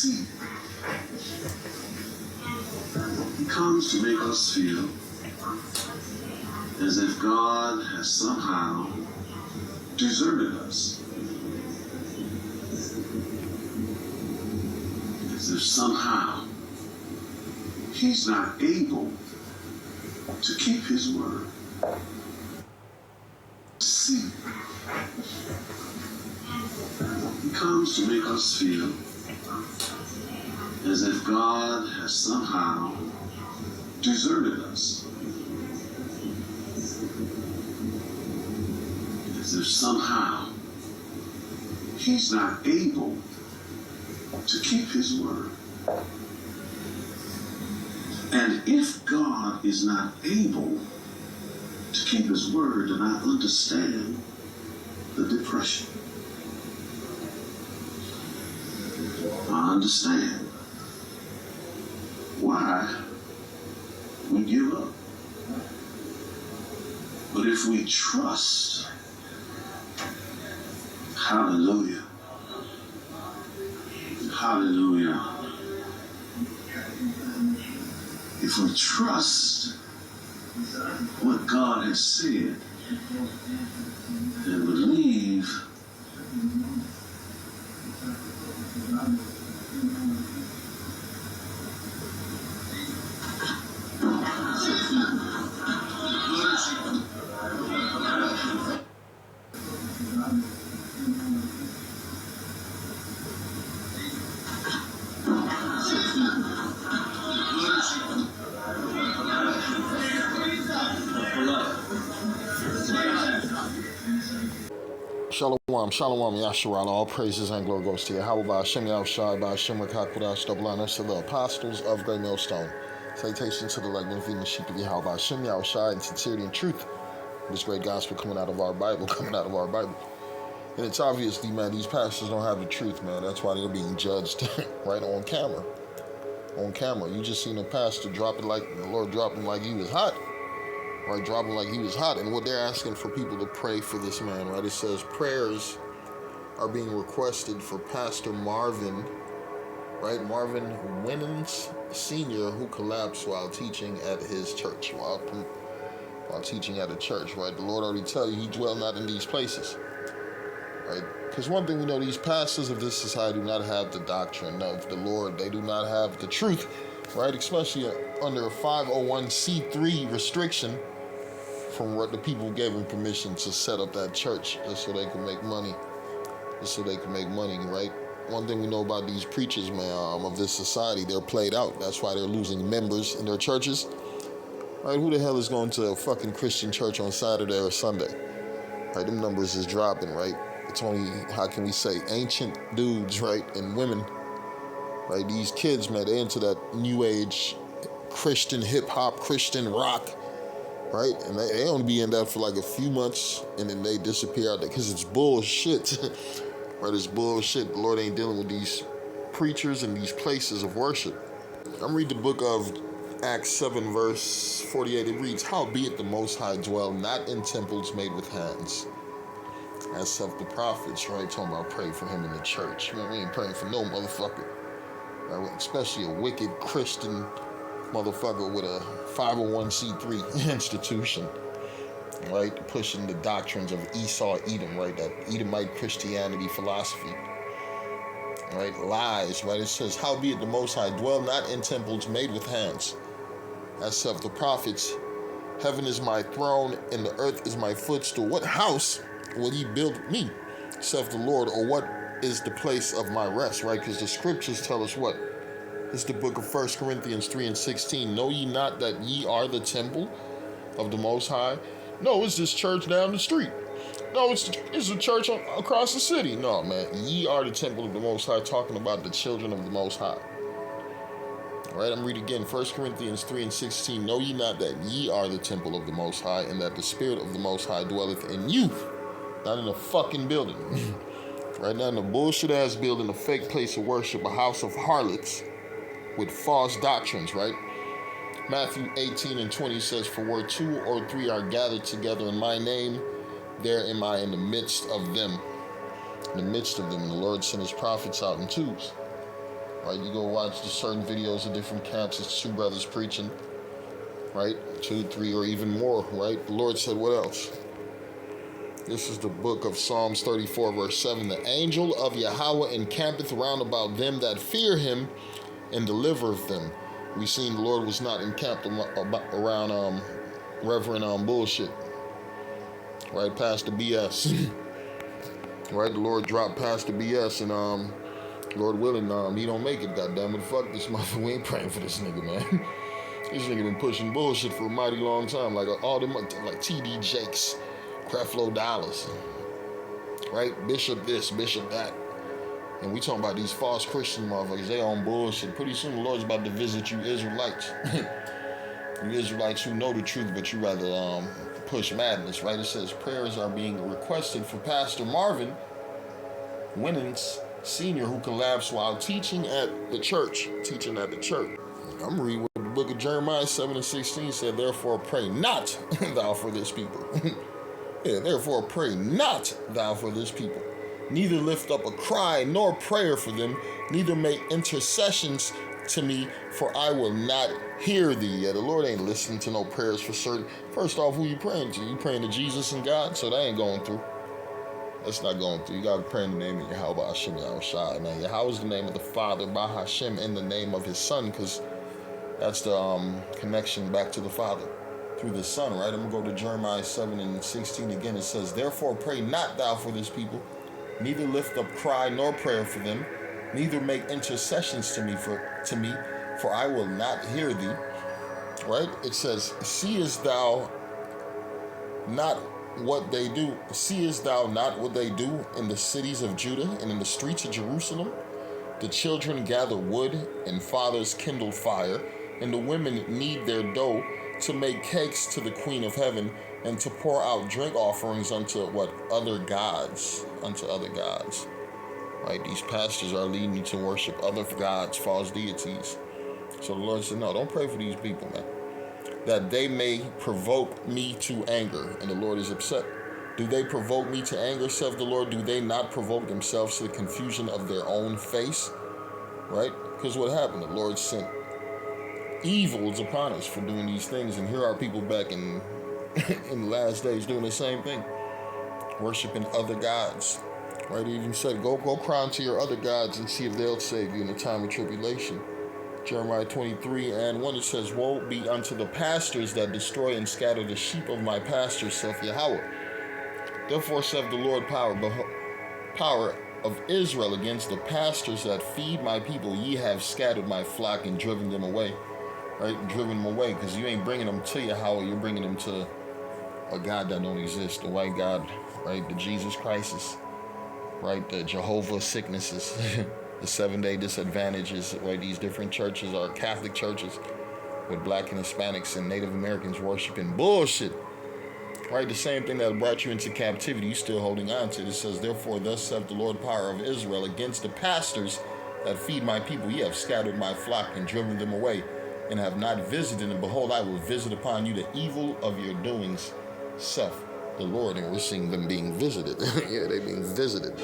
see. He comes to make us feel as if God has somehow deserted us. As if somehow He's not able to keep His word. See. He comes to make us feel as if God has somehow deserted us. As if somehow He's not able to keep His word. And if God is not able to keep His word, then I understand the depression. I understand why we give up. But if we trust, hallelujah, hallelujah, if we trust what God has said and believe Shalom, shalom, Yasharal, all praises and glory goes to you. How about Hashem Yahushai, by Hashem Rakakudash, double honors to the apostles of Great Millstone. Salutations to the legend feeding the sheep of Yahweh, by Hashem Yahushai, in sincerity and truth. This great gospel coming out of our Bible, And it's obviously, man, these pastors don't have the truth, man. That's why they're being judged right on camera. On camera. You just seen a pastor drop it like, the Lord dropped him like he was hot. Right, dropping like he was hot. And what they're asking for people to pray for this man, right? It says prayers are being requested for Pastor Marvin, right? Marvin Winans Sr., who collapsed while teaching at his church, while teaching at a church, right? The Lord already tell you He dwell not in these places, right? Because one thing we know, these pastors of this society do not have the doctrine of the Lord. They do not have the truth, right? Especially under a 501c3 restriction from what the people gave him permission to set up that church just so they could make money. Right? One thing we know about these preachers, man, of this society, they're played out. That's why they're losing members in their churches. Right? Who the hell is going to a fucking Christian church on Saturday or Sunday? Right? Them numbers is dropping, right? It's only, how can we say, ancient dudes, right? And women, right? These kids, man, they into that new age Christian hip hop, Christian rock, right? And they only be in that for like a few months and then they disappear out there because it's bullshit. Right? It's bullshit. The Lord ain't dealing with these preachers and these places of worship. I'm reading the book of Acts 7 verse 48. It reads, "Howbeit the Most High dwell not in temples made with hands, as of the prophets," right? Talking about praying for Him in the church. Man, we ain't praying for no motherfucker. Right? Especially a wicked Christian motherfucker with a 501c3 institution, right? Pushing the doctrines of Esau, Edom, right? That Edomite Christianity philosophy, right? Lies, right? It says, "Howbeit the Most High dwell not in temples made with hands, as of the prophets. Heaven is my throne, and the earth is my footstool. What house will He build me, saith the Lord, or what is the place of my rest?" Right? Because the scriptures tell us what? It's the book of 1 Corinthians 3 and 16. "Know ye not that ye are the temple of the Most High?" No, it's this church down the street. No, it's a church across the city. No, man. Ye are the temple of the Most High, talking about the children of the Most High. All right, I'm reading again. 1 Corinthians 3 and 16. "Know ye not that ye are the temple of the Most High, and that the Spirit of the Most High dwelleth in you?" Not in a fucking building. Right now in a bullshit-ass building, a fake place of worship, a house of harlots with false doctrines, right? Matthew 18 and 20 says, "For where 2 or 3 are gathered together in my name, there am I in the midst of them." In the midst of them. And the Lord sent His prophets out in twos. right? You go watch the certain videos of different camps. It's two brothers preaching, right? 2, 3, or even more, right? The Lord said, what else? This is the book of Psalms 34, verse 7. The angel of Yahweh encampeth round about them that fear him and delivereth them. We seen the Lord was not encamped around Reverend bullshit, right? Pastor BS. Right? The Lord dropped Pastor BS, and Lord willing, he don't make it. Goddamn it, fuck this motherfucker. We ain't praying for this nigga, man. This nigga been pushing bullshit for a mighty long time, like all them, like TD Jakes, Creflo Dollars, right? Bishop this, Bishop that, and we talking about these false Christian motherfuckers. They on bullshit. Pretty soon the Lord's about to visit you Israelites, you Israelites who know the truth, but you rather push madness, right? It says prayers are being requested for Pastor Marvin Winans Sr., who collapsed while teaching at the church. I'm reading what the book of Jeremiah 7:16 said, therefore pray not thou for this people. Yeah, therefore pray not thou for this people. Neither lift up a cry nor prayer for them, neither make intercessions to me, for I will not hear thee. Yeah, the Lord ain't listening to no prayers for certain. First off, who you praying to? You praying to Jesus and God? So that ain't going through. That's not going through. You got to pray in the name of Yahweh Hashem Yahushua. Man, Yahweh is the name of the Father, Bah Hashem in the name of his Son, because that's the connection back to the Father through the Son, right? I'm going to go to Jeremiah 7:16 again. It says, therefore pray not thou for this people, neither lift up cry nor prayer for them, neither make intercessions to me, for I will not hear thee. Right? It says, seest thou not what they do? Seest thou not what they do in the cities of Judah and in the streets of Jerusalem? The children gather wood, and fathers kindle fire, and the women knead their dough to make cakes to the Queen of Heaven, and to pour out drink offerings unto what? Other gods. Unto other gods. Right? These pastors are leading you to worship other gods, false deities. So the Lord said, no, don't pray for these people, man. That they may provoke me to anger. And the Lord is upset. Do they provoke me to anger, saith the Lord? Do they not provoke themselves to the confusion of their own face? Right? Because what happened? The Lord sent evils upon us for doing these things. And here are people back in the last days doing the same thing. Worshiping other gods. Right? He even said, go cry unto your other gods and see if they'll save you in the time of tribulation. Jeremiah 23:1, it says, woe be unto the pastors that destroy and scatter the sheep of my pastures, saith Yahweh. Therefore saith the Lord power of Israel against the pastors that feed my people. Ye have scattered my flock and driven them away. Right? Driven them away, because you ain't bringing them to Yahweh, you're bringing them to a God that don't exist, the white God, right? The Jesus crisis, right? The Jehovah sicknesses. The 7-day disadvantages, right? These different churches are Catholic churches with black and Hispanics and Native Americans worshiping bullshit, right? The same thing that brought you into captivity, you still holding on to it. It says, therefore, thus saith the Lord power of Israel against the pastors that feed my people. Ye have scattered my flock and driven them away, and have not visited. And behold, I will visit upon you the evil of your doings, saith the Lord. And we're seeing them being visited. Yeah, they're being visited.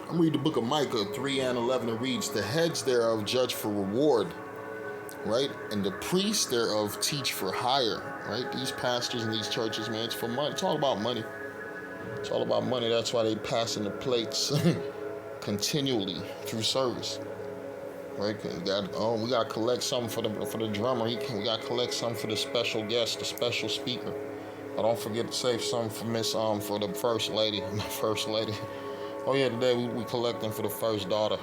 I'm reading the book of Micah 3:11. It reads, the heads thereof judge for reward, right? And the priests thereof teach for hire, right? These pastors and these churches, man, it's for money. It's all about money. It's all about money. That's why they passing the plates continually through service, right? We got to collect something for the drummer. We got to collect something for the special guest, the special speaker. But don't forget to save something for for the first lady, Oh yeah, today we collecting for the first daughter.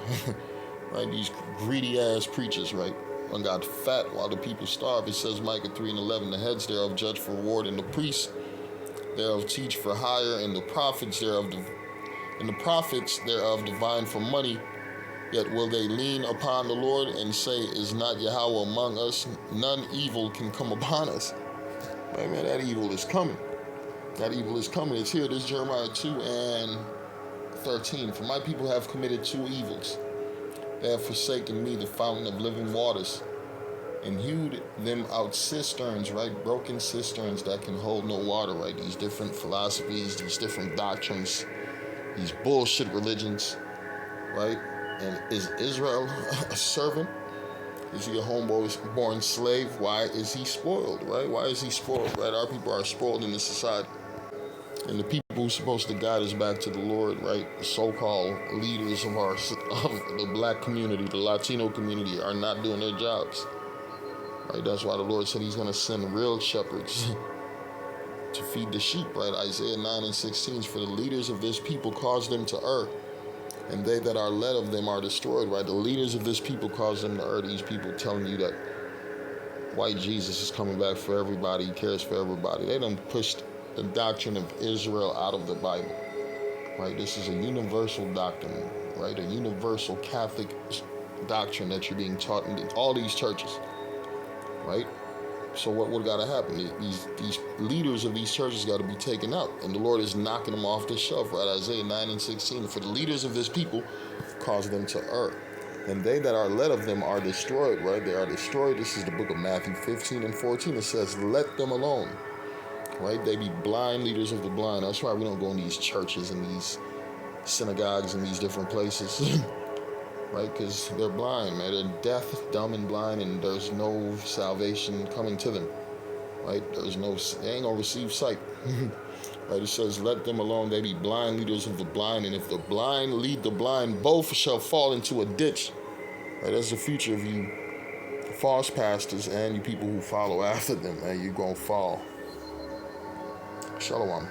Right? These greedy ass preachers, right? One got fat while the people starve. It says Micah 3:11, the heads thereof judge for reward, and the priests thereof teach for hire, and the prophets thereof divine for money. Yet will they lean upon the Lord and say, is not Yahweh among us? None evil can come upon us. Man, that evil is coming. That evil is coming. It's here. This is Jeremiah 2:13. For my people have committed two evils. They have forsaken me, the fountain of living waters, and hewed them out cisterns, right? Broken cisterns that can hold no water, right? These different philosophies, these different doctrines, these bullshit religions, right? And is Israel a servant? Is he a homeborn slave? Why is he spoiled, right? Why is he spoiled, right? Our people are spoiled in this society. And the people who's supposed to guide us back to the Lord, right? The so-called leaders of the black community, the Latino community, are not doing their jobs. Right? That's why the Lord said he's going to send real shepherds to feed the sheep, right? Isaiah 9:16, for the leaders of this people cause them to err, and they that are led of them are destroyed, right? The leaders of this people cause them to err. These people telling you that white Jesus is coming back for everybody, he cares for everybody. They done pushed the doctrine of Israel out of the Bible, right? This is a universal doctrine, right? A universal Catholic doctrine that you're being taught in all these churches, right? So what got to happen? These leaders of these churches got to be taken out, and the Lord is knocking them off the shelf, right? Isaiah 9:16, for the leaders of this people cause them to err, and they that are led of them are destroyed, right? They are destroyed. This is the book of Matthew 15:14. It says, let them alone, right? They be blind leaders of the blind. That's why we don't go in these churches and these synagogues and these different places. Right, because they're blind, man. They're deaf, dumb, and blind, and there's no salvation coming to them. Right, they ain't gonna receive sight. Right, it says, let them alone. They be blind leaders of the blind, and if the blind lead the blind, both shall fall into a ditch. Right, that's the future of you false pastors and you people who follow after them, man. You're gonna fall. Shalom.